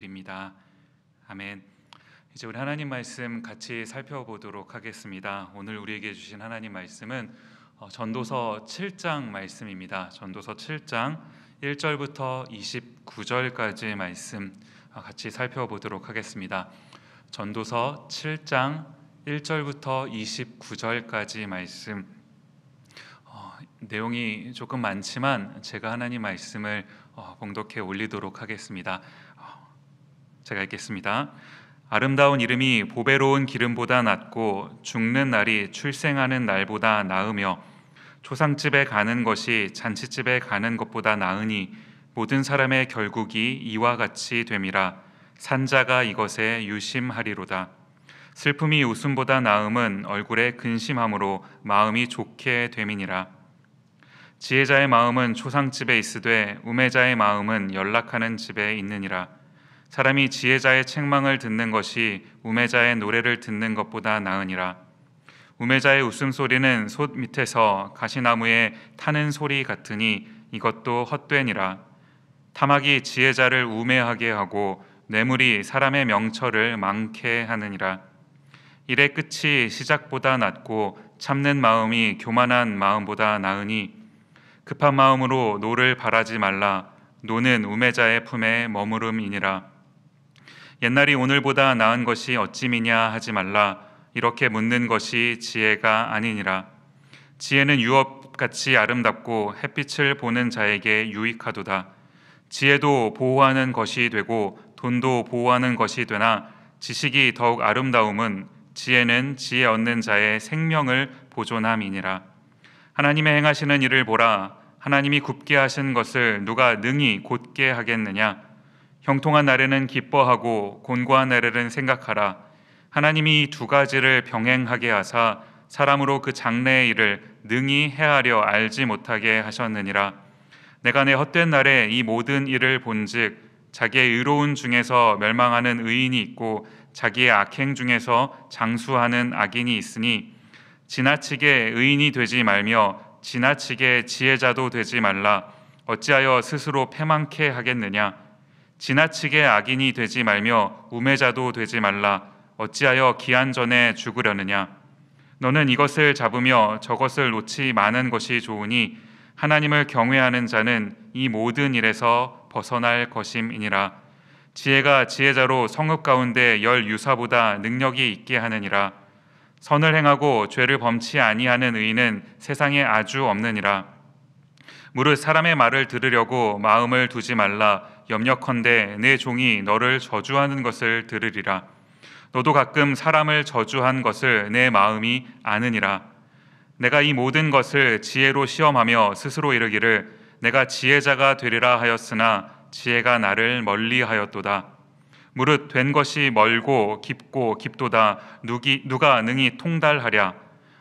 드립니다. 아멘. 이제 우리 하나님 말씀 같이 살펴보도록 하겠습니다. 오늘 우리에게 주신 하나님 말씀은 전도서 7장 말씀입니다. 전도서 7장 1절부터 29절까지의 말씀 같이 살펴보도록 하겠습니다. 전도서 7장 1절부터 29절까지 말씀, 내용이 조금 많지만 제가 하나님 말씀을 봉독해 올리도록 하겠습니다. 제가 읽겠습니다. 아름다운 이름이 보배로운 기름보다 낫고 죽는 날이 출생하는 날보다 나으며 초상집에 가는 것이 잔치집에 가는 것보다 나으니 모든 사람의 결국이 이와 같이 됨이라. 산자가 이것에 유심하리로다. 슬픔이 웃음보다 나음은 얼굴에 근심함으로 마음이 좋게 됨이니라. 지혜자의 마음은 초상집에 있으되 우매자의 마음은 연락하는 집에 있느니라. 사람이 지혜자의 책망을 듣는 것이 우매자의 노래를 듣는 것보다 나으니라. 우매자의 웃음소리는 솥 밑에서 가시나무에 타는 소리 같으니 이것도 헛되니라. 탐악이 지혜자를 우매하게 하고 뇌물이 사람의 명철을 망케 하느니라. 일의 끝이 시작보다 낫고 참는 마음이 교만한 마음보다 나으니 급한 마음으로 노를 바라지 말라. 노는 우매자의 품에 머무름이니라. 옛날이 오늘보다 나은 것이 어찌미냐 하지 말라. 이렇게 묻는 것이 지혜가 아니니라. 지혜는 유업같이 아름답고 햇빛을 보는 자에게 유익하도다. 지혜도 보호하는 것이 되고 돈도 보호하는 것이 되나 지식이 더욱 아름다움은 지혜는 지혜 얻는 자의 생명을 보존함이니라. 하나님의 행하시는 일을 보라. 하나님이 굽게 하신 것을 누가 능히 곧게 하겠느냐. 형통한 날에는 기뻐하고 곤고한 날에는 생각하라. 하나님이 두 가지를 병행하게 하사 사람으로 그 장래의 일을 능히 헤아려 알지 못하게 하셨느니라. 내가 내 헛된 날에 이 모든 일을 본즉 자기의 의로운 중에서 멸망하는 의인이 있고 자기의 악행 중에서 장수하는 악인이 있으니 지나치게 의인이 되지 말며 지나치게 지혜자도 되지 말라. 어찌하여 스스로 패망케 하겠느냐. 지나치게 악인이 되지 말며 우매자도 되지 말라. 어찌하여 기한 전에 죽으려느냐. 너는 이것을 잡으며 저것을 놓지 마는 것이 좋으니 하나님을 경외하는 자는 이 모든 일에서 벗어날 것임이니라. 지혜가 지혜자로 성읍 가운데 열 유사보다 능력이 있게 하느니라. 선을 행하고 죄를 범치 아니하는 의인은 세상에 아주 없느니라. 무릇 사람의 말을 들으려고 마음을 두지 말라. 염려컨대 내 종이 너를 저주하는 것을 들으리라. 너도 가끔 사람을 저주한 것을 내 마음이 아느니라. 내가 이 모든 것을 지혜로 시험하며 스스로 이르기를 내가 지혜자가 되리라 하였으나 지혜가 나를 멀리하였도다. 무릇 된 것이 멀고 깊고 깊도다. 누가 능히 통달하랴.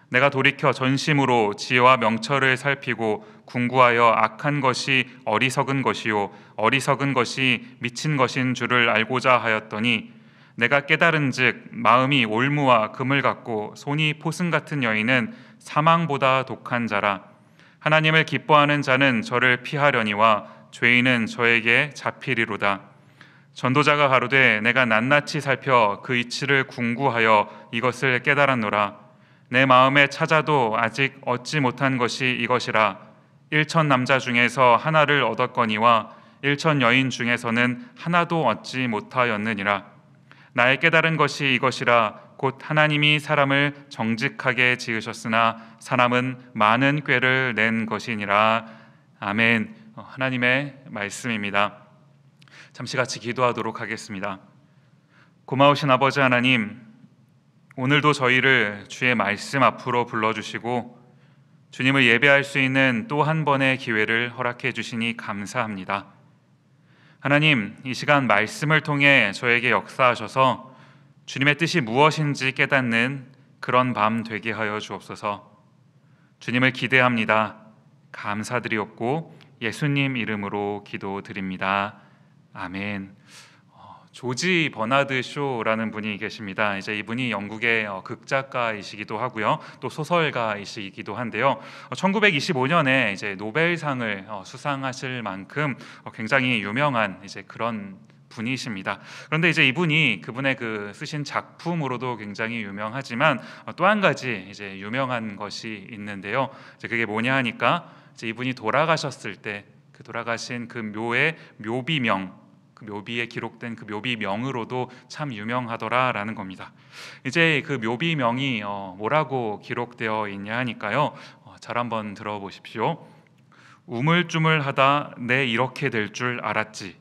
내가 돌이켜 전심으로 지혜와 명철을 살피고 궁구하여 악한 것이 어리석은 것이요 어리석은 것이 미친 것인 줄을 알고자 하였더니 내가 깨달은즉 마음이 올무와 금을 같고 손이 포승 같은 여인은 사망보다 독한 자라. 하나님을 기뻐하는 자는 저를 피하려니와 죄인은 저에게 잡히리로다. 전도자가 가로되 내가 낱낱이 살펴 그 이치를 궁구하여 이것을 깨달았노라. 내 마음에 찾아도 아직 얻지 못한 것이 이것이라. 1천 남자 중에서 하나를 얻었거니와 1천 여인 중에서는 하나도 얻지 못하였느니라. 나의 깨달은 것이 이것이라. 곧 하나님이 사람을 정직하게 지으셨으나 사람은 많은 꾀를 낸 것이니라. 아멘. 하나님의 말씀입니다. 잠시 같이 기도하도록 하겠습니다. 고마우신 아버지 하나님, 오늘도 저희를 주의 말씀 앞으로 불러주시고 주님을 예배할 수 있는 또 한 번의 기회를 허락해 주시니 감사합니다. 하나님, 이 시간 말씀을 통해 저에게 역사하셔서 주님의 뜻이 무엇인지 깨닫는 그런 밤 되게 하여 주옵소서. 주님을 기대합니다. 감사드리옵고 예수님 이름으로 기도드립니다. 아멘. 조지 버나드 쇼라는 분이 계십니다. 이제 이분이 영국의 극작가이시기도 하고요, 또 소설가이시기도 한데요. 1925년에 이제 노벨상을 수상하실 만큼 굉장히 유명한 이제 그런 분이십니다. 그런데 이제 이분이 그분의 그 쓰신 작품으로도 굉장히 유명하지만 또 한 가지 이제 유명한 것이 있는데요. 이제 그게 뭐냐 하니까 이제 이분이 돌아가셨을 때 그 돌아가신 그 묘의 묘비명, 그 묘비에 기록된 그 묘비명으로도 참 유명하더라라는 겁니다. 이제 그 묘비명이 뭐라고 기록되어 있냐 하니까요. 잘 한번 들어보십시오. 우물쭈물하다 내 이렇게 될 줄 알았지.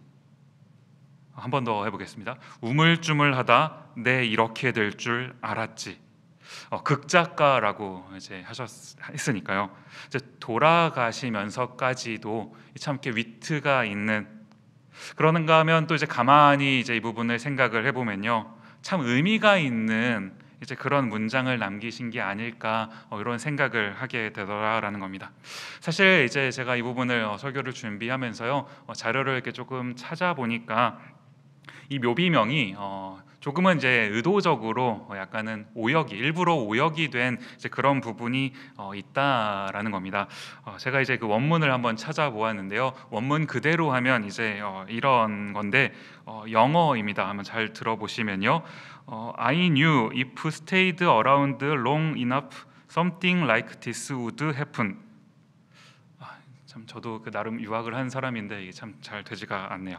한 번 더 해보겠습니다. 우물쭈물하다 내 이렇게 될 줄 알았지. 극작가라고 이제 했으니까요. 이제 돌아가시면서까지도 참 이렇게 위트가 있는, 그러는가 하면 또 이제 가만히 이제 이 부분을 생각을 해보면요, 참 의미가 있는 이제 그런 문장을 남기신 게 아닐까 이런 생각을 하게 되더라라는 겁니다. 사실 이제 제가 이 부분을 설교를 준비하면서요 자료를 이렇게 조금 찾아보니까 이 묘비명이 조금은 이제 의도적으로 약간은 오역이, 일부러 오역이 된 이제 그런 부분이 있다라는 겁니다. 제가 이제 그 원문을 한번 찾아보았는데요. 원문 그대로 하면 이제 이런 건데 영어입니다. 한번 잘 들어보시면요. I knew if stayed around long enough, something like this would happen. 참 저도 그 나름 유학을 한 사람인데 이게 참 잘 되지가 않네요.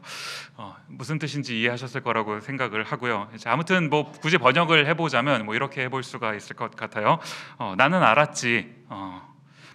무슨 뜻인지 이해하셨을 거라고 생각을 하고요. 이제 아무튼 뭐 굳이 번역을 해보자면 뭐 이렇게 해볼 수가 있을 것 같아요. 나는 알았지.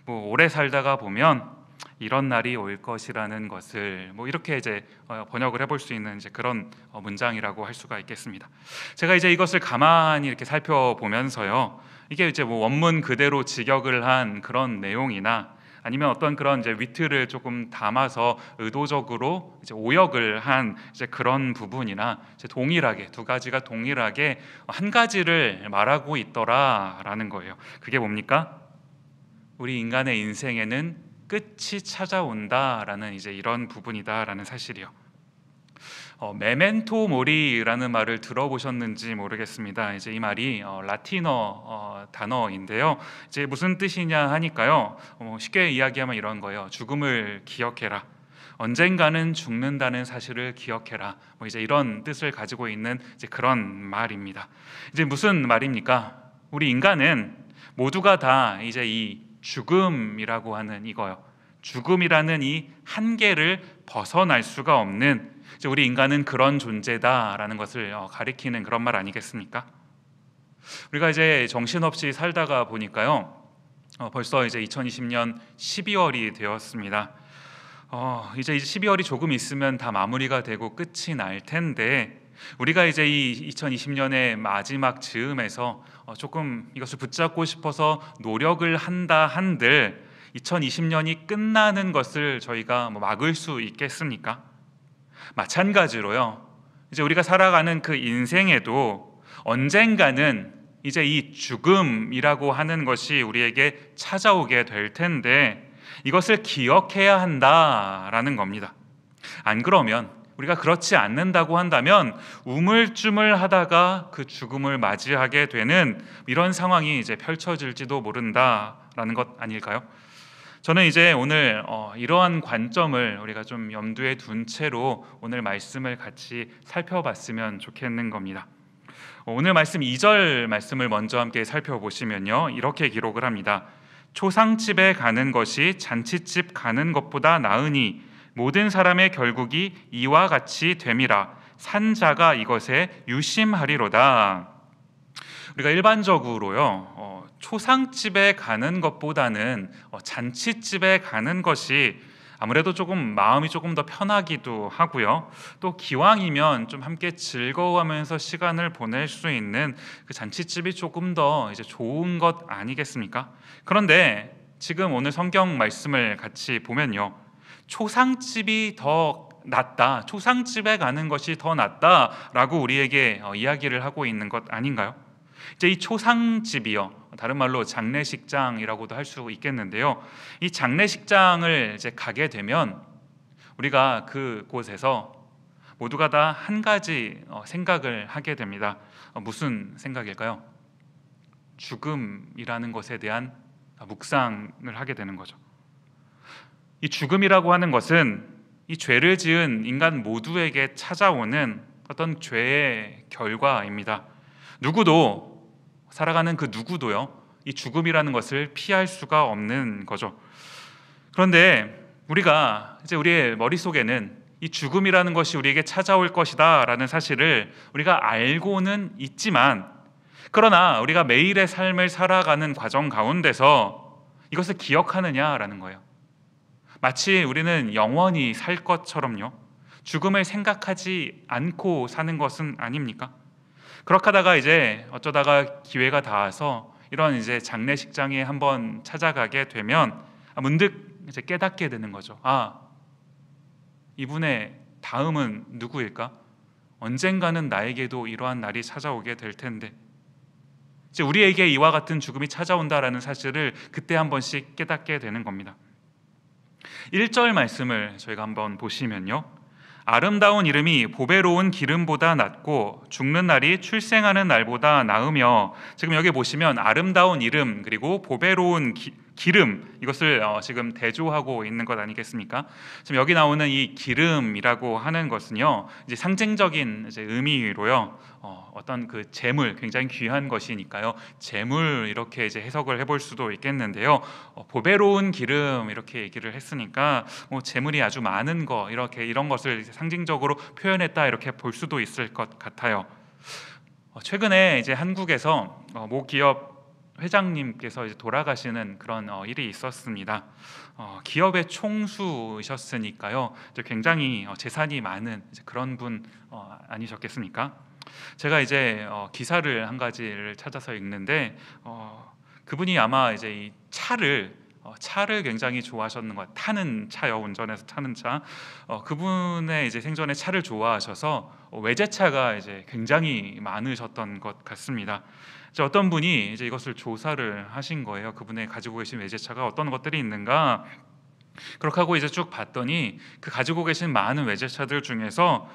뭐 오래 살다가 보면 이런 날이 올 것이라는 것을 뭐 이렇게 이제 번역을 해볼 수 있는 이제 그런 문장이라고 할 수가 있겠습니다. 제가 이제 이것을 가만히 이렇게 살펴보면서요, 이게 이제 뭐 원문 그대로 직역을 한 그런 내용이나 아니면 어떤 그런 이제 위트를 조금 담아서 의도적으로 이제 오역을 한 이제 그런 부분이나 이제 동일하게 두 가지가 동일하게 한 가지를 말하고 있더라라는 거예요. 그게 뭡니까? 우리 인간의 인생에는 끝이 찾아온다라는 이제 이런 부분이다라는 사실이요. 메멘토 모리라는 말을 들어보셨는지 모르겠습니다. 이제 이 말이 라틴어 단어인데요. 이제 무슨 뜻이냐 하니까요. 쉽게 이야기하면 이런 거예요. 죽음을 기억해라. 언젠가는 죽는다는 사실을 기억해라. 뭐 이제 이런 뜻을 가지고 있는 이제 그런 말입니다. 이제 무슨 말입니까? 우리 인간은 모두가 다 이제 이 죽음이라고 하는 이거요. 죽음이라는 이 한계를 벗어날 수가 없는, 이제 우리 인간은 그런 존재다라는 것을 가리키는 그런 말 아니겠습니까? 우리가 이제 정신없이 살다가 보니까요, 벌써 이제 2020년 12월이 되었습니다. 이제 12월이 조금 있으면 다 마무리가 되고 끝이 날 텐데, 우리가 이제 이 2020년의 마지막 즈음에서 조금 이것을 붙잡고 싶어서 노력을 한다 한들 2020년이 끝나는 것을 저희가 뭐 막을 수 있겠습니까? 마찬가지로요, 이제 우리가 살아가는 그 인생에도 언젠가는 이제 이 죽음이라고 하는 것이 우리에게 찾아오게 될 텐데 이것을 기억해야 한다라는 겁니다. 안 그러면, 우리가 그렇지 않는다고 한다면 우물쭈물하다가 그 죽음을 맞이하게 되는 이런 상황이 이제 펼쳐질지도 모른다라는 것 아닐까요? 저는 이제 오늘 이러한 관점을 우리가 좀 염두에 둔 채로 오늘 말씀을 같이 살펴봤으면 좋겠는 겁니다. 오늘 말씀 2절 말씀을 먼저 함께 살펴보시면요, 이렇게 기록을 합니다. 초상집에 가는 것이 잔치집 가는 것보다 나으니 모든 사람의 결국이 이와 같이 됨이라. 산자가 이것에 유심하리로다. 우리가 일반적으로요, 초상집에 가는 것보다는 잔치집에 가는 것이 아무래도 조금 마음이 조금 더 편하기도 하고요. 또 기왕이면 좀 함께 즐거워하면서 시간을 보낼 수 있는 그 잔치집이 조금 더 이제 좋은 것 아니겠습니까? 그런데 지금 오늘 성경 말씀을 같이 보면요, 초상집이 더 낫다, 초상집에 가는 것이 더 낫다라고 우리에게 이야기를 하고 있는 것 아닌가요? 이제 이 초상집이요, 다른 말로 장례식장이라고도 할 수 있겠는데요. 이 장례식장을 이제 가게 되면 우리가 그곳에서 모두가 다 한 가지 생각을 하게 됩니다. 무슨 생각일까요? 죽음이라는 것에 대한 묵상을 하게 되는 거죠. 이 죽음이라고 하는 것은 이 죄를 지은 인간 모두에게 찾아오는 어떤 죄의 결과입니다. 누구도, 살아가는 그 누구도요, 이 죽음이라는 것을 피할 수가 없는 거죠. 그런데 우리가 이제 우리의 머릿속에는 이 죽음이라는 것이 우리에게 찾아올 것이다 라는 사실을 우리가 알고는 있지만, 그러나 우리가 매일의 삶을 살아가는 과정 가운데서 이것을 기억하느냐라는 거예요. 마치 우리는 영원히 살 것처럼요, 죽음을 생각하지 않고 사는 것은 아닙니까? 그렇게 하다가 이제 어쩌다가 기회가 닿아서 이런 이제 장례식장에 한번 찾아가게 되면 문득 이제 깨닫게 되는 거죠. 이분의 다음은 누구일까? 언젠가는 나에게도 이러한 날이 찾아오게 될 텐데, 이제 우리에게 이와 같은 죽음이 찾아온다라는 사실을 그때 한 번씩 깨닫게 되는 겁니다. 1절 말씀을 저희가 한번 보시면요, 아름다운 이름이 보배로운 기름보다 낫고 죽는 날이 출생하는 날보다 나으며, 지금 여기 보시면 아름다운 이름 그리고 보배로운 기름, 이것을 지금 대조하고 있는 것 아니겠습니까? 지금 여기 나오는 이 기름이라고 하는 것은요, 이제 상징적인 이제 의미로요, 어떤 그 재물, 굉장히 귀한 것이니까요, 재물 이렇게 이제 해석을 해볼 수도 있겠는데요. 보배로운 기름 이렇게 얘기를 했으니까 재물이 아주 많은 거, 이렇게 이런 것을 이제 상징적으로 표현했다 이렇게 볼 수도 있을 것 같아요. 최근에 이제 한국에서 모 기업 회장님께서 이제 돌아가시는 그런 일이 있었습니다. 기업의 총수이셨으니까요, 굉장히 재산이 많은 그런 분 아니셨겠습니까? 제가 이제 기사를 한 가지를 찾아서 읽는데, 그분이 아마 이제 이 차를 굉장히 좋아하셨는 것 같아요. 타는 차요, 운전해서 타는 차. 그분의 이제 생전에 차를 좋아하셔서 외제차가 이제 굉장히 많으셨던 것 같습니다. 이제 어떤 분이 이제 이것을 조사를 하신 거예요. 그분의 가지고 계신 외제차가 어떤 것들이 있는가. 그렇게 하고 이제 쭉 봤더니 그 가지고 계신 많은 외제차들 중에서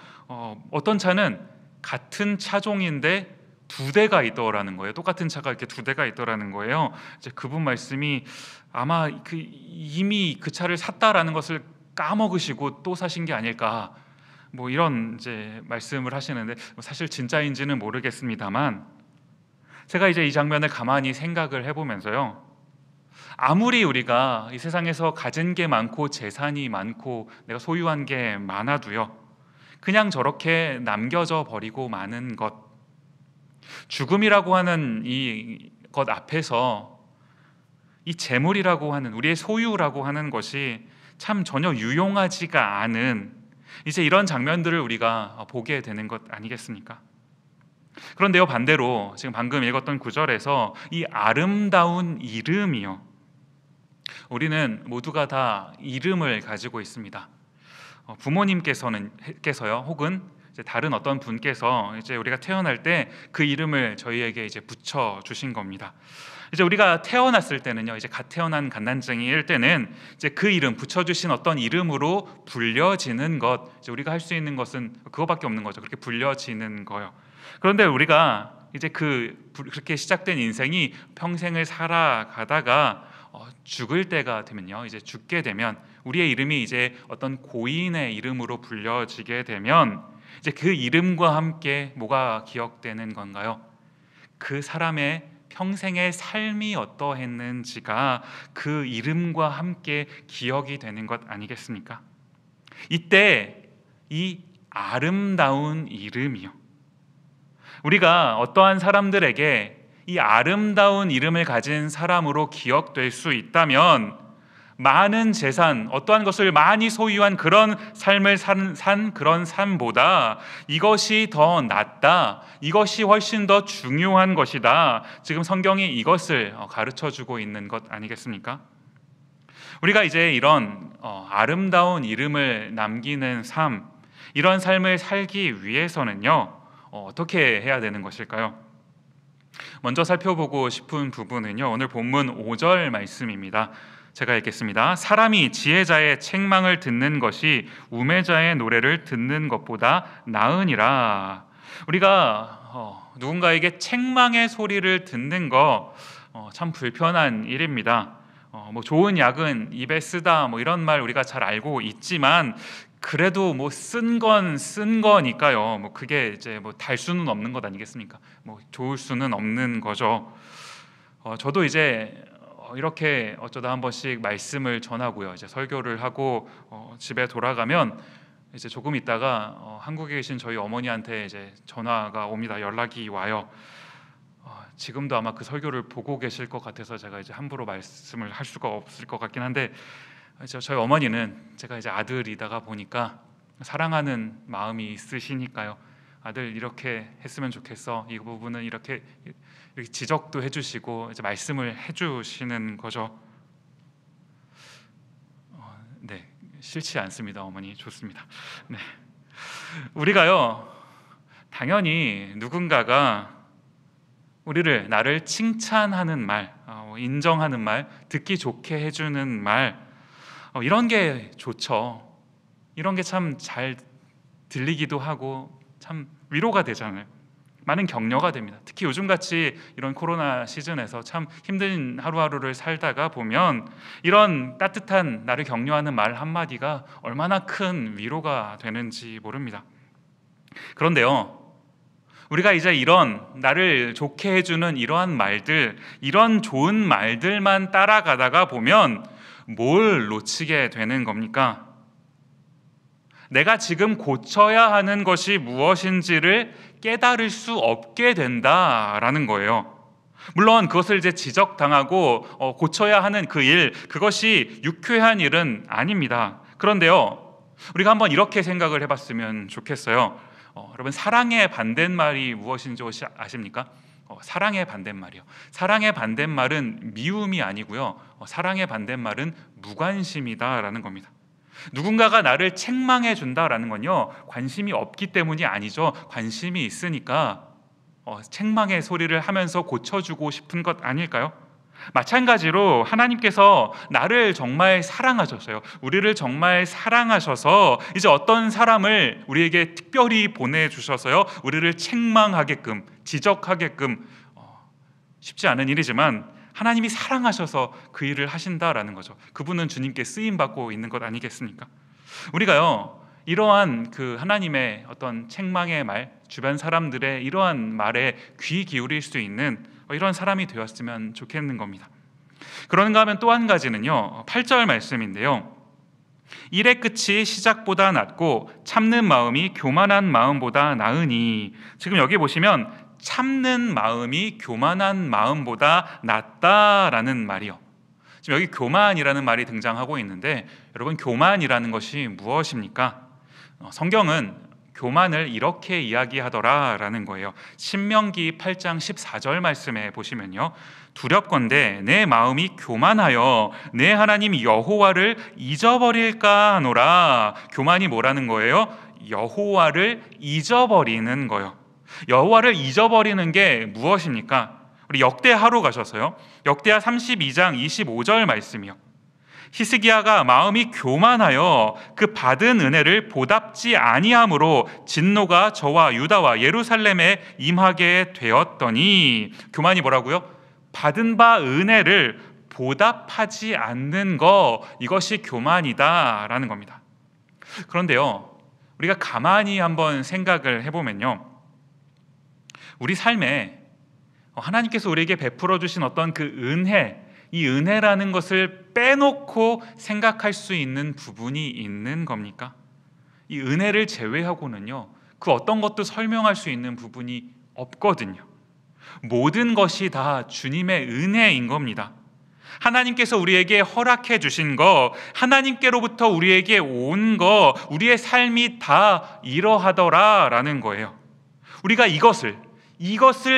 어떤 차는 같은 차종인데 두 대가 있더라는 거예요. 똑같은 차가 이렇게 두 대가 있더라는 거예요. 이제 그분 말씀이 아마 이미 그 차를 샀다라는 것을 까먹으시고 또 사신 게 아닐까, 뭐 이런 이제 말씀을 하시는데, 사실 진짜인지는 모르겠습니다만, 제가 이제 이 장면을 가만히 생각을 해보면서요, 아무리 우리가 이 세상에서 가진 게 많고 재산이 많고 내가 소유한 게 많아도요, 그냥 저렇게 남겨져 버리고 마는 것, 죽음이라고 하는 이 것 앞에서 이 재물이라고 하는, 우리의 소유라고 하는 것이 참 전혀 유용하지가 않은 이제 이런 장면들을 우리가 보게 되는 것 아니겠습니까? 그런데요, 반대로 지금 방금 읽었던 구절에서 이 아름다운 이름이요, 우리는 모두가 다 이름을 가지고 있습니다. 부모님께서요, 혹은 이제 다른 어떤 분께서 이제 우리가 태어날 때 그 이름을 저희에게 이제 붙여 주신 겁니다. 이제 우리가 태어났을 때는요, 이제 갓 태어난 갓난쟁이일 때는 이제 그 이름, 붙여주신 어떤 이름으로 불려지는 것, 이제 우리가 할 수 있는 것은 그거밖에 없는 거죠. 그렇게 불려지는 거요. 그런데 우리가 이제 그렇게 시작된 인생이 평생을 살아가다가 죽을 때가 되면요, 이제 죽게 되면 우리의 이름이 이제 어떤 고인의 이름으로 불려지게 되면 이제 그 이름과 함께 뭐가 기억되는 건가요? 그 사람의 평생의 삶이 어떠했는지가 그 이름과 함께 기억이 되는 것 아니겠습니까? 이때 이 아름다운 이름이요, 우리가 어떠한 사람들에게 이 아름다운 이름을 가진 사람으로 기억될 수 있다면, 많은 재산, 어떠한 것을 많이 소유한 그런 삶을 산 그런 삶보다 이것이 더 낫다, 이것이 훨씬 더 중요한 것이다, 지금 성경이 이것을 가르쳐주고 있는 것 아니겠습니까? 우리가 이제 이런 아름다운 이름을 남기는 삶, 이런 삶을 살기 위해서는요, 어떻게 해야 되는 것일까요? 먼저 살펴보고 싶은 부분은요, 오늘 본문 5절 말씀입니다. 제가 읽겠습니다. 사람이 지혜자의 책망을 듣는 것이 우매자의 노래를 듣는 것보다 나으니라. 우리가 누군가에게 책망의 소리를 듣는 거 참 불편한 일입니다. 뭐 좋은 약은 입에 쓰다, 뭐 이런 말 우리가 잘 알고 있지만, 그래도 뭐 쓴 건 쓴 거니까요. 뭐 그게 이제 뭐 달 수는 없는 것 아니겠습니까? 뭐 좋을 수는 없는 거죠. 저도 이제 이렇게 어쩌다 한 번씩 말씀을 전하고요. 이제 설교를 하고 집에 돌아가면 이제 조금 있다가 한국에 계신 저희 어머니한테 이제 전화가 옵니다. 연락이 와요. 지금도 아마 그 설교를 보고 계실 것 같아서 제가 이제 함부로 말씀을 할 수가 없을 것 같긴 한데, 저희 어머니는 제가 이제 아들이다가 보니까 사랑하는 마음이 있으시니까요. 아들 이렇게 했으면 좋겠어. 이 부분은 이렇게 지적도 해주시고 이제 말씀을 해주시는 거죠. 네, 싫지 않습니다, 어머니. 좋습니다. 네, 우리가요 당연히 누군가가 나를 칭찬하는 말, 인정하는 말, 듣기 좋게 해주는 말, 이런 게 좋죠. 이런 게 참 잘 들리기도 하고 참 위로가 되잖아요. 많은 격려가 됩니다. 특히 요즘같이 이런 코로나 시즌에서 참 힘든 하루하루를 살다가 보면 이런 따뜻한 나를 격려하는 말 한마디가 얼마나 큰 위로가 되는지 모릅니다. 그런데요, 우리가 이제 이런 나를 좋게 해주는 이러한 말들, 이런 좋은 말들만 따라가다가 보면 뭘 놓치게 되는 겁니까? 내가 지금 고쳐야 하는 것이 무엇인지를 깨달을 수 없게 된다라는 거예요. 물론 그것을 이제 지적당하고 고쳐야 하는 그 일, 그것이 유쾌한 일은 아닙니다. 그런데요, 우리가 한번 이렇게 생각을 해봤으면 좋겠어요. 여러분, 사랑의 반대말이 무엇인지 혹시 아십니까? 사랑의 반대말이요. 사랑의 반대말은 미움이 아니고요. 사랑의 반대말은 무관심이다라는 겁니다. 누군가가 나를 책망해 준다라는 건요, 관심이 없기 때문이 아니죠. 관심이 있으니까 책망의 소리를 하면서 고쳐주고 싶은 것 아닐까요? 마찬가지로 하나님께서 나를 정말 사랑하셨어요. 우리를 정말 사랑하셔서 이제 어떤 사람을 우리에게 특별히 보내주셔서요, 우리를 책망하게끔, 지적하게끔, 쉽지 않은 일이지만 하나님이 사랑하셔서 그 일을 하신다라는 거죠. 그분은 주님께 쓰임받고 있는 것 아니겠습니까? 우리가요, 이러한 그 하나님의 어떤 책망의 말, 주변 사람들의 이러한 말에 귀 기울일 수 있는 이런 사람이 되었으면 좋겠는 겁니다. 그런가 하면 또 한 가지는요, 8절 말씀인데요, 일의 끝이 시작보다 낫고 참는 마음이 교만한 마음보다 나으니, 지금 여기 보시면 참는 마음이 교만한 마음보다 낫다라는 말이요. 지금 여기 교만이라는 말이 등장하고 있는데, 여러분, 교만이라는 것이 무엇입니까? 성경은 교만을 이렇게 이야기하더라라는 거예요. 신명기 8장 14절 말씀에 보시면요, 두렵건대 내 마음이 교만하여 내 하나님 여호와를 잊어버릴까 하노라. 교만이 뭐라는 거예요? 여호와를 잊어버리는 거예요. 여호와를 잊어버리는 게 무엇입니까? 우리 역대하로 가셔서요, 역대하 32장 25절 말씀이요, 히스기야가 마음이 교만하여 그 받은 은혜를 보답지 아니함으로 진노가 저와 유다와 예루살렘에 임하게 되었더니, 교만이 뭐라고요? 받은 바 은혜를 보답하지 않는 거, 이것이 교만이다라는 겁니다. 그런데요, 우리가 가만히 한번 생각을 해보면요, 우리 삶에 하나님께서 우리에게 베풀어 주신 어떤 그 은혜, 이 은혜라는 것을 빼놓고 생각할 수 있는 부분이 있는 겁니까? 이 은혜를 제외하고는요, 그 어떤 것도 설명할 수 있는 부분이 없거든요. 모든 것이 다 주님의 은혜인 겁니다. 하나님께서 우리에게 허락해 주신 거, 하나님께로부터 우리에게 온 거, 우리의 삶이 다 이러하더라라는 거예요. 우리가 이것을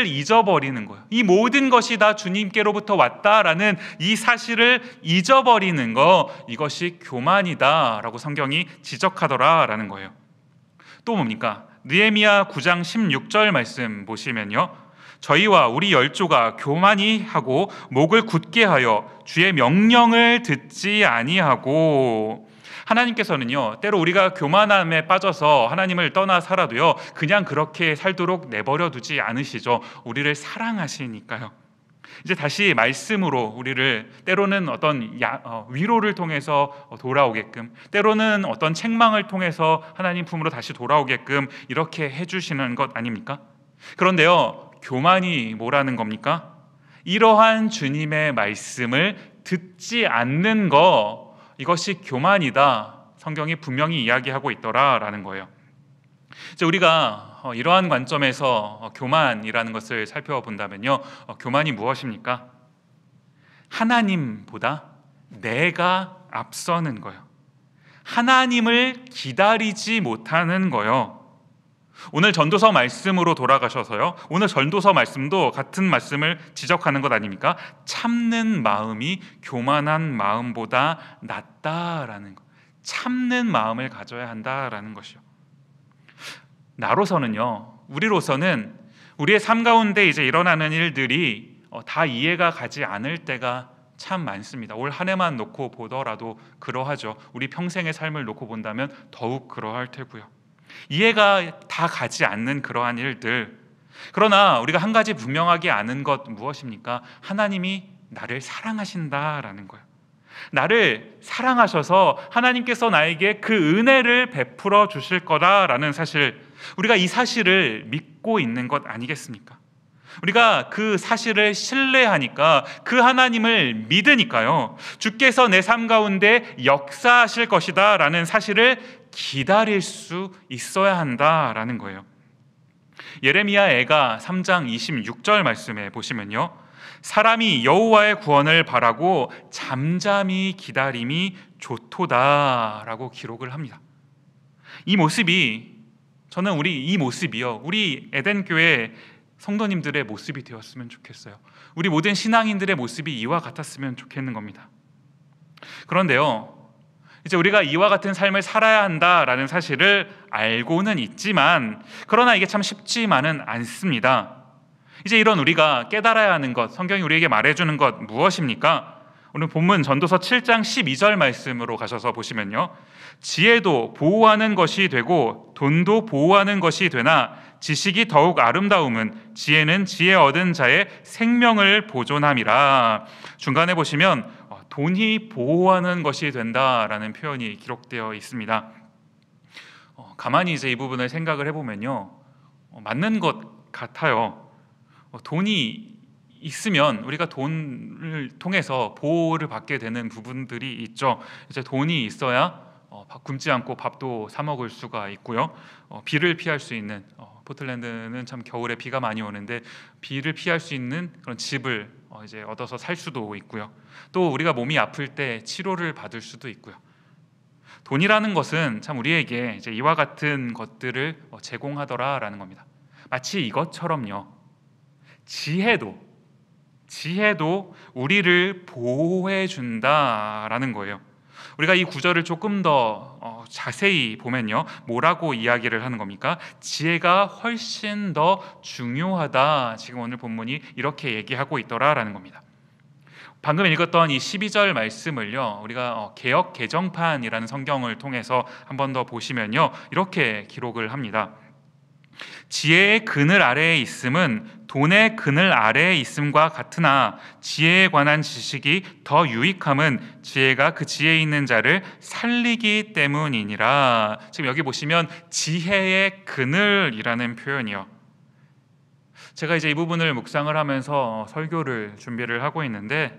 잊어버리는 거예요. 이 모든 것이 다 주님께로부터 왔다라는 이 사실을 잊어버리는 거, 이것이 교만이다라고 성경이 지적하더라라는 거예요. 또 뭡니까? 느헤미야 9장 16절 말씀 보시면요, 저희와 우리 열조가 교만히 하고 목을 굳게 하여 주의 명령을 듣지 아니하고, 하나님께서는요, 때로 우리가 교만함에 빠져서 하나님을 떠나 살아도요, 그냥 그렇게 살도록 내버려 두지 않으시죠. 우리를 사랑하시니까요. 이제 다시 말씀으로 우리를 때로는 어떤 위로를 통해서 돌아오게끔, 때로는 어떤 책망을 통해서 하나님 품으로 다시 돌아오게끔 이렇게 해주시는 것 아닙니까? 그런데요, 교만이 뭐라는 겁니까? 이러한 주님의 말씀을 듣지 않는 것, 이것이 교만이다. 성경이 분명히 이야기하고 있더라라는 거예요. 이제 우리가 이러한 관점에서 교만이라는 것을 살펴본다면요, 교만이 무엇입니까? 하나님보다 내가 앞서는 거예요. 하나님을 기다리지 못하는 거예요. 오늘 전도서 말씀으로 돌아가셔서요, 오늘 전도서 말씀도 같은 말씀을 지적하는 것 아닙니까? 참는 마음이 교만한 마음보다 낫다라는 것, 참는 마음을 가져야 한다라는 것이요. 나로서는요, 우리로서는 우리의 삶 가운데 이제 일어나는 일들이 다 이해가 가지 않을 때가 참 많습니다. 올 한 해만 놓고 보더라도 그러하죠. 우리 평생의 삶을 놓고 본다면 더욱 그러할 테고요. 이해가 다 가지 않는 그러한 일들. 그러나 우리가 한 가지 분명하게 아는 것 무엇입니까? 하나님이 나를 사랑하신다라는 거예요. 나를 사랑하셔서 하나님께서 나에게 그 은혜를 베풀어 주실 거다라는 사실, 우리가 이 사실을 믿고 있는 것 아니겠습니까? 우리가 그 사실을 신뢰하니까, 그 하나님을 믿으니까요, 주께서 내 삶 가운데 역사하실 것이다 라는 사실을 기다릴 수 있어야 한다라는 거예요. 예레미야 애가 3장 26절 말씀에 보시면요, 사람이 여호와의 구원을 바라고 잠잠히 기다림이 좋도다라고 기록을 합니다. 이 모습이, 저는 이 모습이요, 우리 에덴교회 성도님들의 모습이 되었으면 좋겠어요. 우리 모든 신앙인들의 모습이 이와 같았으면 좋겠는 겁니다. 그런데요, 이제 우리가 이와 같은 삶을 살아야 한다라는 사실을 알고는 있지만, 그러나 이게 참 쉽지만은 않습니다. 이제 이런 우리가 깨달아야 하는 것, 성경이 우리에게 말해주는 것 무엇입니까? 오늘 본문 전도서 7장 12절 말씀으로 가셔서 보시면요, 지혜도 보호하는 것이 되고 돈도 보호하는 것이 되나 지식이 더욱 아름다움은 지혜는 지혜 얻은 자의 생명을 보존함이라. 중간에 보시면 돈이 보호하는 것이 된다라는 표현이 기록되어 있습니다. 가만히 이제 이 부분을 생각을 해보면요, 맞는 것 같아요. 돈이 있으면 우리가 돈을 통해서 보호를 받게 되는 부분들이 있죠. 이제 돈이 있어야 굶지 않고 밥도 사 먹을 수가 있고요. 비를 피할 수 있는, 포틀랜드는 참 겨울에 비가 많이 오는데 비를 피할 수 있는 그런 집을 이제 얻어서 살 수도 있고요. 또 우리가 몸이 아플 때 치료를 받을 수도 있고요. 돈이라는 것은 참 우리에게 이제 이와 같은 것들을 제공하더라라는 겁니다. 마치 이것처럼요, 지혜도 우리를 보호해 준다라는 거예요. 우리가 이 구절을 조금 더 자세히 보면요, 뭐라고 이야기를 하는 겁니까? 지혜가 훨씬 더 중요하다. 지금 오늘 본문이 이렇게 얘기하고 있더라라는 겁니다. 방금 읽었던 이 12절 말씀을요, 우리가 개역 개정판이라는 성경을 통해서 한 번 더 보시면요, 이렇게 기록을 합니다. 지혜의 그늘 아래에 있음은 돈의 그늘 아래에 있음과 같으나 지혜에 관한 지식이 더 유익함은 지혜가 그 지혜에 있는 자를 살리기 때문이니라. 지금 여기 보시면 지혜의 그늘이라는 표현이요, 제가 이제 이 부분을 묵상을 하면서 설교를 준비를 하고 있는데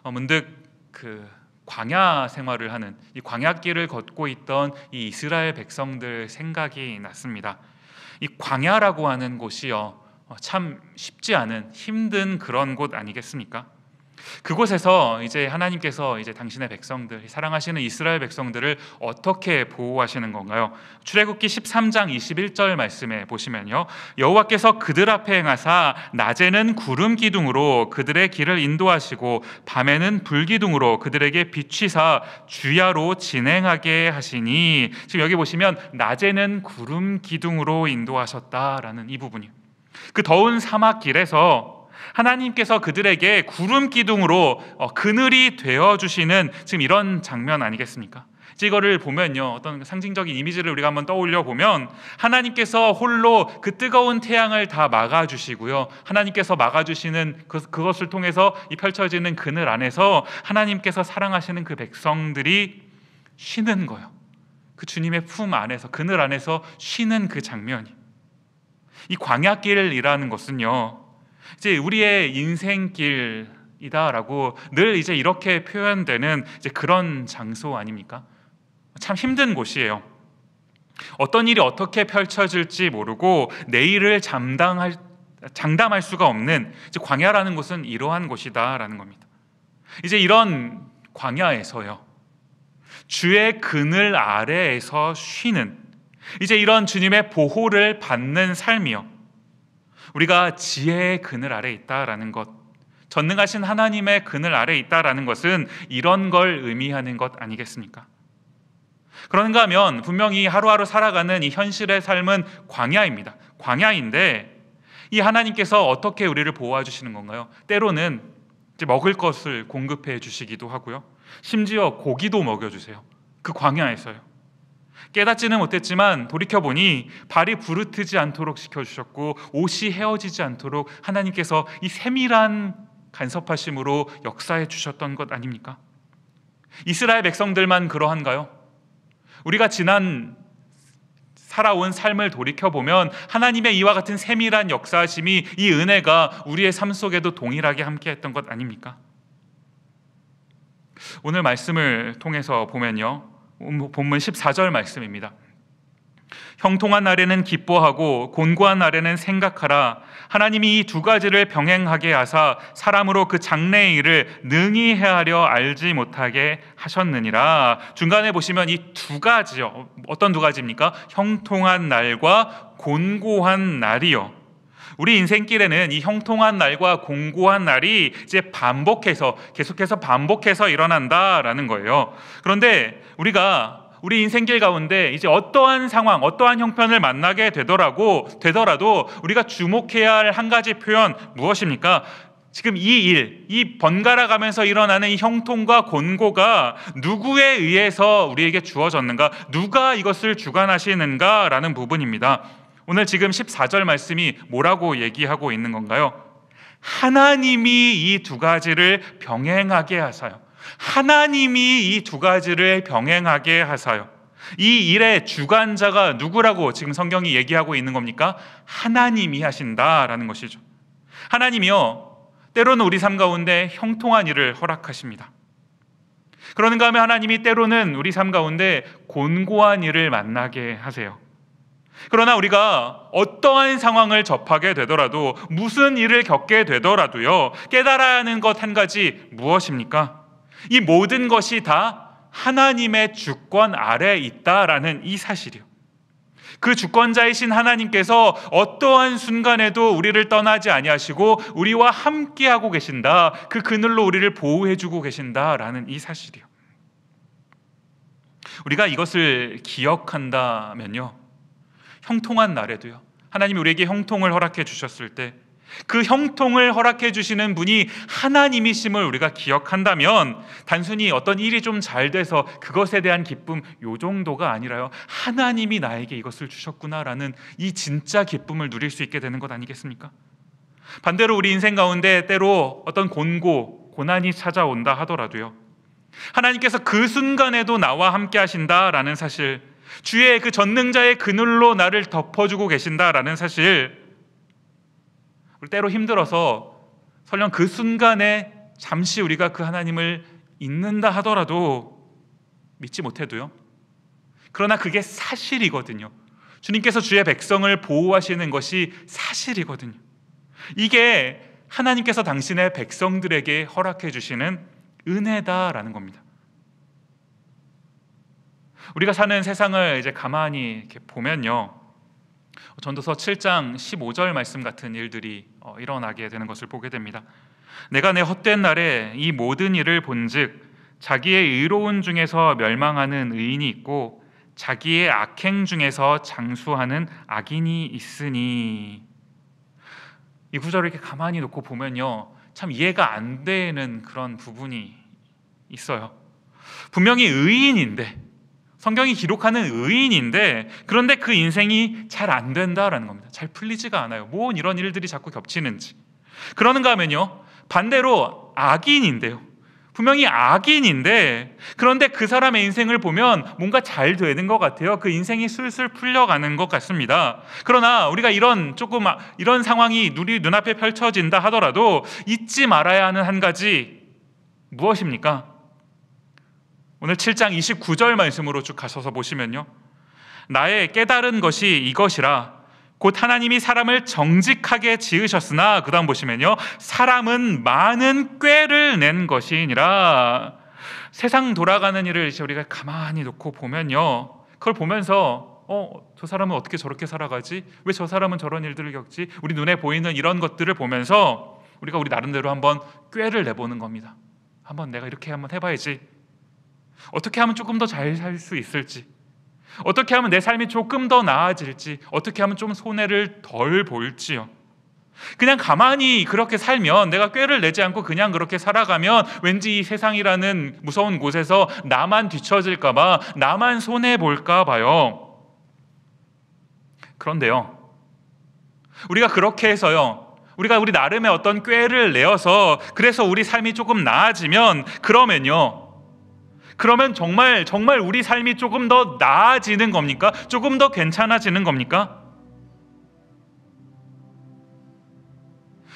문득 그 광야 생활을 하는, 이 광야길을 걷고 있던 이 이스라엘 백성들 생각이 났습니다. 이 광야라고 하는 곳이요, 참 쉽지 않은 힘든 그런 곳 아니겠습니까? 그곳에서 이제 하나님께서 이제 당신의 백성들, 사랑하시는 이스라엘 백성들을 어떻게 보호하시는 건가요? 출애굽기 13장 21절 말씀에 보시면요, 여호와께서 그들 앞에 행하사 낮에는 구름 기둥으로 그들의 길을 인도하시고 밤에는 불 기둥으로 그들에게 비추사 주야로 진행하게 하시니. 지금 여기 보시면 낮에는 구름 기둥으로 인도하셨다라는 이 부분이, 그 더운 사막 길에서 하나님께서 그들에게 구름 기둥으로 그늘이 되어주시는 지금 이런 장면 아니겠습니까? 이거를 보면요, 어떤 상징적인 이미지를 우리가 한번 떠올려 보면 하나님께서 홀로 그 뜨거운 태양을 다 막아주시고요, 하나님께서 막아주시는 그것을 통해서 이 펼쳐지는 그늘 안에서 하나님께서 사랑하시는 그 백성들이 쉬는 거예요. 그 주님의 품 안에서, 그늘 안에서 쉬는 그 장면이, 이 광야길이라는 것은요, 이제 우리의 인생길이다라고 늘 이제 이렇게 표현되는 이제 그런 장소 아닙니까? 참 힘든 곳이에요. 어떤 일이 어떻게 펼쳐질지 모르고 내일을 장담할 수가 없는, 이제 광야라는 곳은 이러한 곳이다라는 겁니다. 이제 이런 광야에서요, 주의 그늘 아래에서 쉬는, 이제 이런 주님의 보호를 받는 삶이요, 우리가 지혜의 그늘 아래에 있다라는 것, 전능하신 하나님의 그늘 아래에 있다라는 것은 이런 걸 의미하는 것 아니겠습니까? 그런가 하면 분명히 하루하루 살아가는 이 현실의 삶은 광야입니다. 광야인데 이 하나님께서 어떻게 우리를 보호해 주시는 건가요? 때로는 이제 먹을 것을 공급해 주시기도 하고요, 심지어 고기도 먹여주세요. 그 광야에서요. 깨닫지는 못했지만 돌이켜보니 발이 부르트지 않도록 시켜주셨고 옷이 헤어지지 않도록 하나님께서 이 세밀한 간섭하심으로 역사해 주셨던 것 아닙니까? 이스라엘 백성들만 그러한가요? 우리가 지난 살아온 삶을 돌이켜보면 하나님의 이와 같은 세밀한 역사하심이, 이 은혜가 우리의 삶 속에도 동일하게 함께했던 것 아닙니까? 오늘 말씀을 통해서 보면요, 본문 14절 말씀입니다. 형통한 날에는 기뻐하고 곤고한 날에는 생각하라. 하나님이 이 두 가지를 병행하게 하사 사람으로 그 장래의 일을 능히 헤아려 알지 못하게 하셨느니라. 중간에 보시면 이 두 가지요, 어떤 두 가지입니까? 형통한 날과 곤고한 날이요. 우리 인생길에는 이 형통한 날과 곤고한 날이 이제 계속해서 반복해서 일어난다라는 거예요. 그런데 우리가 우리 인생길 가운데 이제 어떠한 상황, 어떠한 형편을 만나게 되더라도 우리가 주목해야 할 한 가지 표현, 무엇입니까? 지금 이 번갈아 가면서 일어나는 이 형통과 곤고가 누구에 의해서 우리에게 주어졌는가, 누가 이것을 주관하시는가라는 부분입니다. 오늘 지금 14절 말씀이 뭐라고 얘기하고 있는 건가요? 하나님이 이 두 가지를 병행하게 하사요. 하나님이 이 두 가지를 병행하게 하사요. 이 일의 주관자가 누구라고 지금 성경이 얘기하고 있는 겁니까? 하나님이 하신다라는 것이죠. 하나님이요, 때로는 우리 삶 가운데 형통한 일을 허락하십니다. 그러는가 하면 하나님이 때로는 우리 삶 가운데 곤고한 일을 만나게 하세요. 그러나 우리가 어떠한 상황을 접하게 되더라도, 무슨 일을 겪게 되더라도요, 깨달아야 하는 것 한 가지, 무엇입니까? 이 모든 것이 다 하나님의 주권 아래에 있다라는 이 사실이요. 그 주권자이신 하나님께서 어떠한 순간에도 우리를 떠나지 아니하시고 우리와 함께하고 계신다, 그 그늘로 우리를 보호해주고 계신다라는 이 사실이요. 우리가 이것을 기억한다면요, 형통한 날에도요, 하나님이 우리에게 형통을 허락해 주셨을 때 그 형통을 허락해 주시는 분이 하나님이심을 우리가 기억한다면, 단순히 어떤 일이 좀 잘 돼서 그것에 대한 기쁨, 요 정도가 아니라요, 하나님이 나에게 이것을 주셨구나라는 이 진짜 기쁨을 누릴 수 있게 되는 것 아니겠습니까? 반대로 우리 인생 가운데 때로 어떤 고난이 찾아온다 하더라도요, 하나님께서 그 순간에도 나와 함께 하신다라는 사실, 주의 그 전능자의 그늘로 나를 덮어주고 계신다라는 사실, 우리 때로 힘들어서 설령 그 순간에 잠시 우리가 그 하나님을 잊는다 하더라도, 믿지 못해도요, 그러나 그게 사실이거든요. 주님께서 주의 백성을 보호하시는 것이 사실이거든요. 이게 하나님께서 당신의 백성들에게 허락해 주시는 은혜다라는 겁니다. 우리가 사는 세상을 이제 가만히 이렇게 보면요, 전도서 7장 15절 말씀 같은 일들이 일어나게 되는 것을 보게 됩니다. 내가 내 헛된 날에 이 모든 일을 본즉 자기의 의로운 중에서 멸망하는 의인이 있고 자기의 악행 중에서 장수하는 악인이 있으니. 이 구절을 이렇게 가만히 놓고 보면요, 참 이해가 안 되는 그런 부분이 있어요. 분명히 의인인데, 성경이 기록하는 의인인데 그런데 그 인생이 잘 안 된다라는 겁니다. 잘 풀리지가 않아요. 뭔 이런 일들이 자꾸 겹치는지. 그러는가 하면요, 반대로 악인인데요, 분명히 악인인데 그런데 그 사람의 인생을 보면 뭔가 잘 되는 것 같아요. 그 인생이 술술 풀려가는 것 같습니다. 그러나 우리가 이런 상황이 우리 눈앞에 펼쳐진다 하더라도 잊지 말아야 하는 한 가지, 무엇입니까? 오늘 7장 29절 말씀으로 쭉 가셔서 보시면요, 나의 깨달은 것이 이것이라 곧 하나님이 사람을 정직하게 지으셨으나, 그 다음 보시면요, 사람은 많은 꾀를 낸 것이니라. 세상 돌아가는 일을 이제 우리가 가만히 놓고 보면요, 그걸 보면서 저 사람은 어떻게 저렇게 살아가지? 왜 저 사람은 저런 일들을 겪지? 우리 눈에 보이는 이런 것들을 보면서 우리가 우리 나름대로 한번 꾀를 내보는 겁니다. 한번 내가 이렇게 한번 해봐야지. 어떻게 하면 조금 더 잘 살 수 있을지, 어떻게 하면 내 삶이 조금 더 나아질지, 어떻게 하면 좀 손해를 덜 볼지요. 그냥 가만히 그렇게 살면, 내가 꾀를 내지 않고 그냥 그렇게 살아가면 왠지 이 세상이라는 무서운 곳에서 나만 뒤처질까 봐, 나만 손해볼까 봐요. 그런데요, 우리가 그렇게 해서요, 우리가 우리 나름의 어떤 꾀를 내어서 그래서 우리 삶이 조금 나아지면, 그러면 정말 우리 삶이 조금 더 나아지는 겁니까? 조금 더 괜찮아지는 겁니까?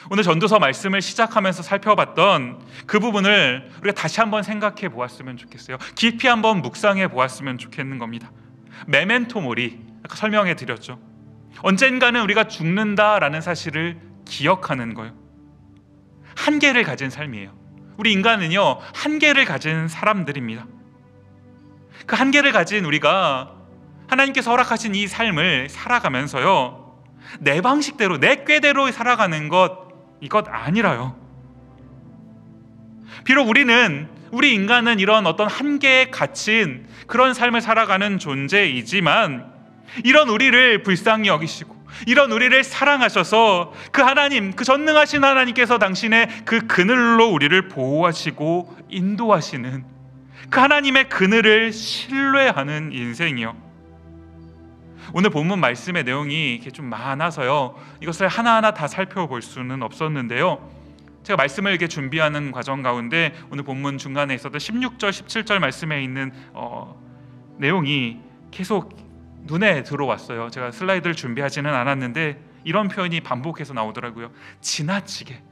오늘 전도서 말씀을 시작하면서 살펴봤던 그 부분을 우리가 다시 한번 생각해 보았으면 좋겠어요. 깊이 한번 묵상해 보았으면 좋겠는 겁니다. 메멘토 모리, 아까 설명해 드렸죠. 언젠가는 우리가 죽는다라는 사실을 기억하는 거예요. 한계를 가진 삶이에요. 우리 인간은요, 한계를 가진 사람들입니다. 그 한계를 가진 우리가 하나님께서 허락하신 이 삶을 살아가면서요, 내 방식대로, 내 꾀대로 살아가는 이것 아니라요. 비록 우리 인간은 이런 어떤 한계에 갇힌 그런 삶을 살아가는 존재이지만, 이런 우리를 불쌍히 여기시고 이런 우리를 사랑하셔서 그 하나님, 그 전능하신 하나님께서 당신의 그 그늘로 우리를 보호하시고 인도하시는 그 하나님의 그늘을 신뢰하는 인생이요. 오늘 본문 말씀의 내용이 이렇게 좀 많아서요, 이것을 하나하나 다 살펴볼 수는 없었는데요, 제가 말씀을 이렇게 준비하는 과정 가운데 오늘 본문 중간에 있었던 16절, 17절 말씀에 있는 내용이 계속 눈에 들어왔어요. 제가 슬라이드를 준비하지는 않았는데 이런 표현이 반복해서 나오더라고요. 지나치게.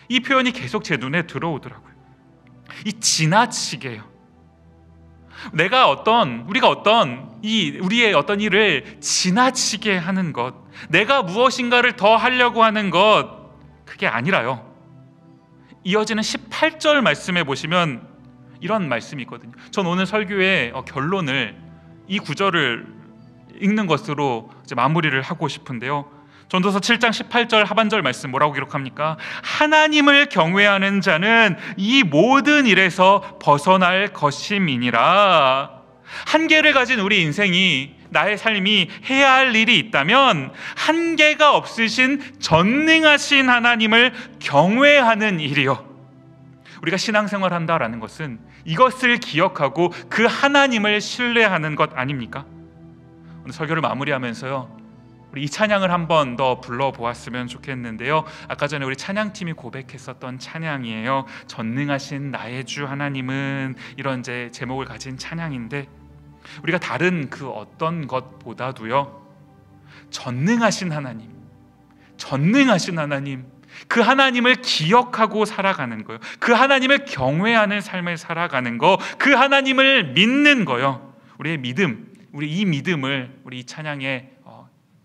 이 표현이 계속 제 눈에 들어오더라고요. 이 지나치게요. 우리가 우리의 어떤 일을 지나치게 하는 것, 내가 무엇인가를 더 하려고 하는 것, 그게 아니라요. 이어지는 18절 말씀에 보시면 이런 말씀이 있거든요. 전 오늘 설교의 결론을 이 구절을 읽는 것으로 이제 마무리를 하고 싶은데요, 전도서 7장 18절 하반절 말씀 뭐라고 기록합니까? 하나님을 경외하는 자는 이 모든 일에서 벗어날 것임이니라. 한계를 가진 우리 인생이, 나의 삶이 해야 할 일이 있다면 한계가 없으신 전능하신 하나님을 경외하는 일이요. 우리가 신앙생활 한다라는 것은 이것을 기억하고 그 하나님을 신뢰하는 것 아닙니까? 오늘 설교를 마무리하면서요, 우리 이 찬양을 한 번 더 불러보았으면 좋겠는데요, 아까 전에 우리 찬양팀이 고백했었던 찬양이에요. 전능하신 나의 주 하나님은, 이런 이제 제목을 가진 찬양인데, 우리가 다른 그 어떤 것보다도요, 전능하신 하나님, 그 하나님을 기억하고 살아가는 거예요. 그 하나님을 경외하는 삶을 살아가는 거, 그 하나님을 믿는 거요. 우리의 믿음, 이 믿음을 우리 이 찬양에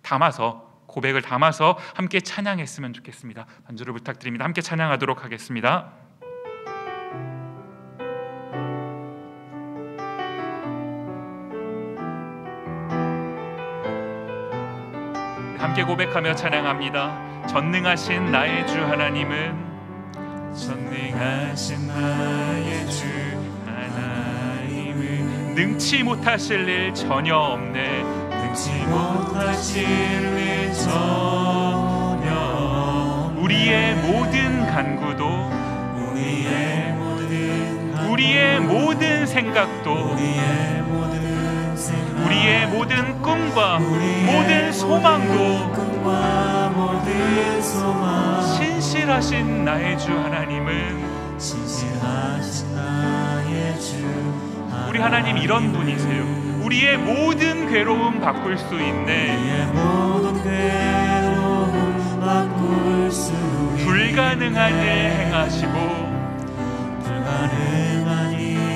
담아서, 고백을 담아서 함께 찬양했으면 좋겠습니다. 반주를 부탁드립니다. 함께 찬양하도록 하겠습니다. 함께 고백하며 찬양합니다. 전능하신 나의 주 하나님은, 전능하신 나의 주 하나님은 능치 못하실 일 전혀 없네. 능치 못하실 일 전혀. 우리의 모든 간구도 모든 생각도 우리의 모든 꿈과 모든 소망도 신실하신 나의 주 하나님은 우리 하나님 이런 분이세요. 우리의 모든 괴로움 바꿀 수 있네. 불가능한 일 행하시고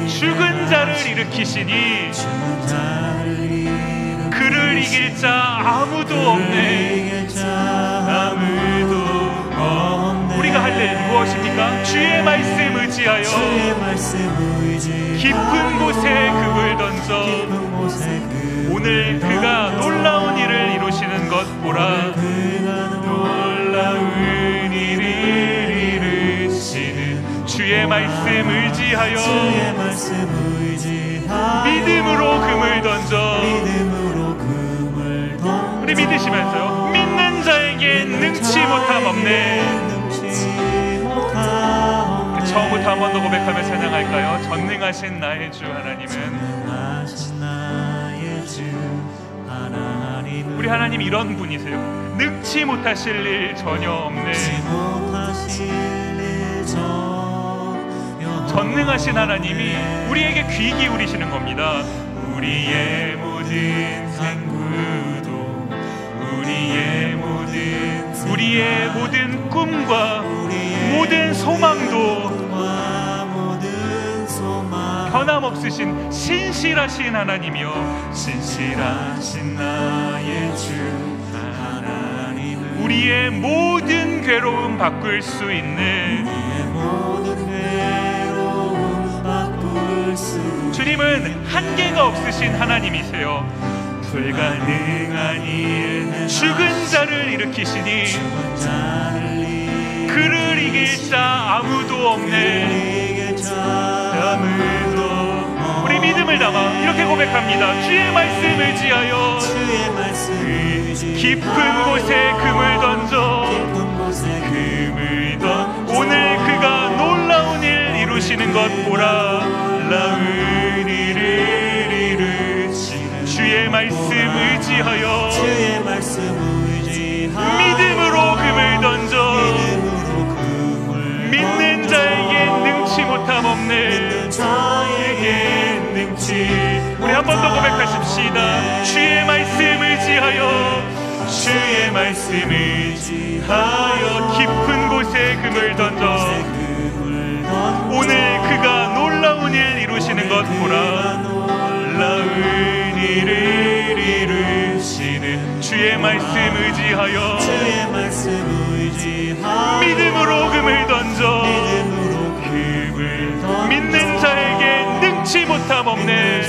죽은 자를 일으키시니 그를 이길 자 아무도 없네. 우리가 할 일 무엇입니까? 주의 말씀 의지하여 깊은 곳에 금을 던져 오늘 그가 놀라운 일을 이루시는 것 보라. 놀라운 일을 이루시는 주의 말씀 의지하여 믿음으로 금을 던져 우리 믿으시면서요. 믿는 자에게 능치 못함 없네. 처음부터 한 번 더 고백하며 찬양할까요? 전능하신 나의 주 하나님은 우리 하나님 이런 분이세요. 능치 못하실 일 전혀 없네. 전능하신 하나님이 우리에게 귀 기울이시는 겁니다. 우리의 모든 생구도 우리의 모든 꿈과 모든 소망도 변함없으신 신실하신 하나님이요 신실하신 나의 주 하나님 우리의 모든 괴로움 바꿀 수 있는 주님은 한계가 없으신 하나님이세요. 불가능한 일 죽은 자를 일으키시니 그를 이길 자 아무도 없네. 우리 믿음을 담아 이렇게 고백합니다. 주의 말씀 의지하여 깊은 곳에 금을 던져 오늘 그가 놀라운 일 이루시는 것 보라. 놀라운 일을 이루시는 주의 말씀 의지하여 믿음으로 금을 던져 믿는 자에게 능치 못함 없네. 우리 한 번 더 고백하십시다. 주의 말씀 의지하여 깊은 곳에 금을 던져 오늘 그가 놀라운 일 이루시는 것 보라. 놀라운 일을 이루시는 주의 말씀 의지하여 믿음으로 금을 던져 믿는 자에게 능치 못함 없네.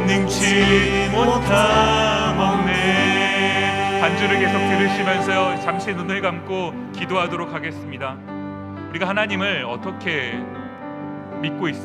능치 못함 없네. 반주를 계속 들으시면서요 잠시 눈을 감고 기도하도록 하겠습니다. 우리가 하나님을 어떻게 믿고 있습니까?